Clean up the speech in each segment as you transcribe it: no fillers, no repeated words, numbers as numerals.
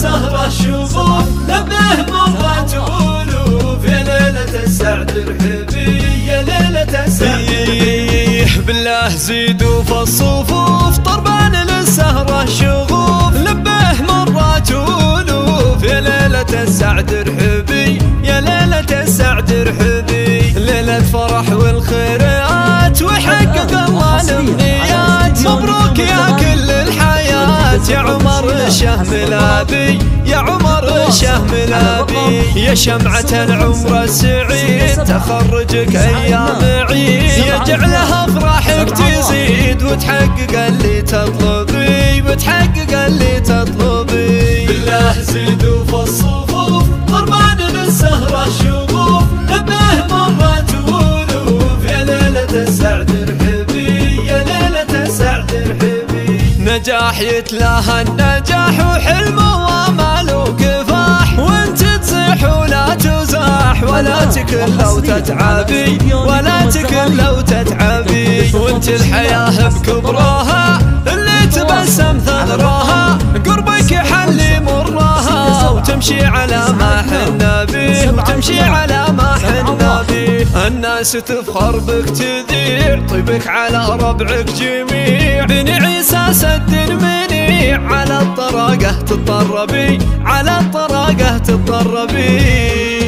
للسهرة الشغوف نبه مرات ألوف يا ليلة السعد رحبي يا ليلة السعد رحبي بالله زيدوا في الصفوف طربان للسهرة الشغوف نبه مرات ألوف يا ليلة السعد رحبي يا ليلة السعد رحبي ليلة فرح والخيرات وحقق الله الأمنيات مبروك يا كل الحياة يا عمر الشهم لابي يا عمر الشهم لابي يا شمعة العمر السعيد تخرجك أيام عيد يجعلها أفراحك تزيد وتحقق اللي تطلبي وتحقق اللي تطلبي بالله زيدوا في الصفوف طربان للسهرة الشغوف نبه مرات ألوف يا ليلة السعد رحبي يا ليلة السعد رحبي نجاح يتلاها النجاح وحلم وامال وكفاح وانت تصيح ولا تزاح ولا تكل لو تتعبي ولا تكل لو تتعبي وانت الحياة بكبرها اللي تبسم ثغرها قربك يحلي مرها وتمشي على ما حنا به وتمشي على ما حنا به الناس تفخر بك تذيع طيبك على ربعك جميع بن عيسى سد منيع على الطراقة تتطربي على الطراقة تتطربي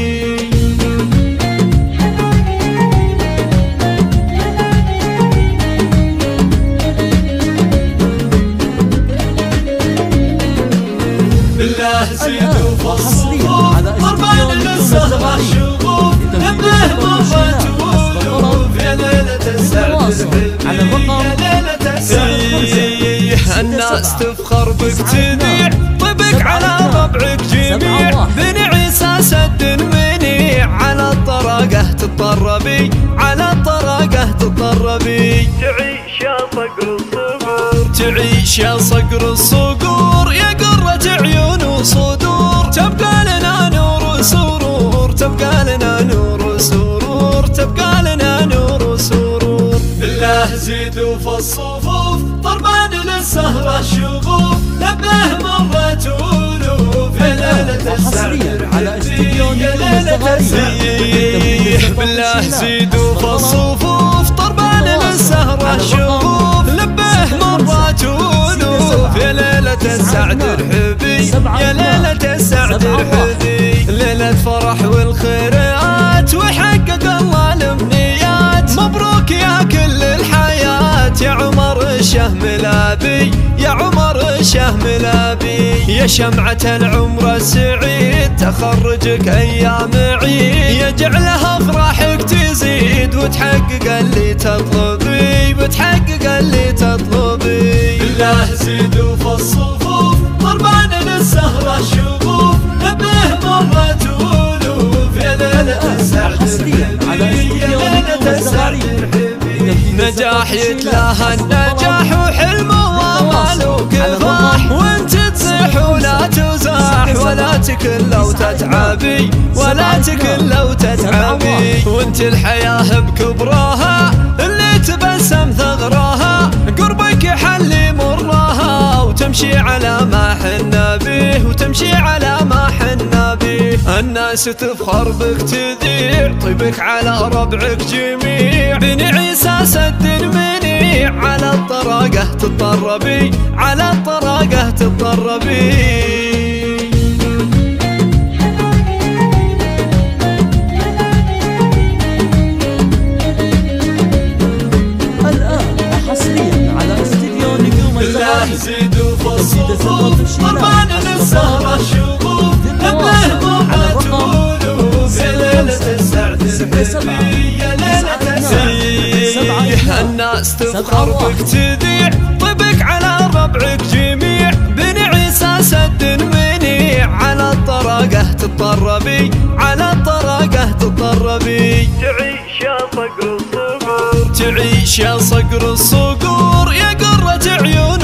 بالله زيدوا في الصفوف طربان للسهرة الشغوف نبه مرات ألوف يا ليلة السعد رحبي يا ليلة السعد رحبي الناس تفخر بك تذيع طيبك على ربعك جميع بن عيسى سد منيع على الطراقة تتطربي على الطراقة تتطربي تعيش يا صقر الصقور تعيش يا صقر الصقور يا قرة عيون وصدور تبقى لنا نور وسرور تبقى لنا نور وسرور تبقى لنا نور وسرور بالله زيدوا في الصفوف طربان للسهرة الشغوف نبه مرات ألوف يا ليلة السعد رحبي يا ليلة السعد رحبي بالله زيدوا في الصفوف طربان للسهرة الشغوف نبه مرات ألوف يا ليلة السعد رحبي يا ليلة السعد رحبي ليلة فرح والخيرات وحقق الله الأمنيات مبروك يا كل الحياة يا عمر الشهم لابي يا عمر الشهم لابي يا شمعة العمر السعيد تخرجك أيام عيد يجعلها أفراحك تزيد وتحقق اللي تطلبي وتحقق اللي تطلبي بالله زيدوا في الصفوف طربان للسهرة الشغوف نبه مرات ألوف يا ليلة السعد رحبي يا ليلة السعد رحبي نجاح يتلاها النجاح وحلم وامال وكفاح وانت تصيح ولا تزاح ولا تكل لو تتعبي ولا تكل لو تتعبي وانت الحياة بكبرها اللي تبسم ثغرها قربك يحلي مرها وتمشي على ما حنا به وتمشي على ما حنا به الناس تفخر بك تذيع طيبك على ربعك جميع بن عيسى سد منيع على الطراقة تتطربي على الطراقة تتطربي زيدوا في الصفوف طربان للسهرة الشغوف نبه مرات ألوف يا ليلة السعد رحبي يا ليلة السعد الناس تفخر بك تذيع طيبك على ربعك جميع بن عيسى سد منيع على الطراقة تتطربي على الطراقة تتطربي تعيش يا صقر الصقور تعيش يا صقر الصقور يا قرة عيون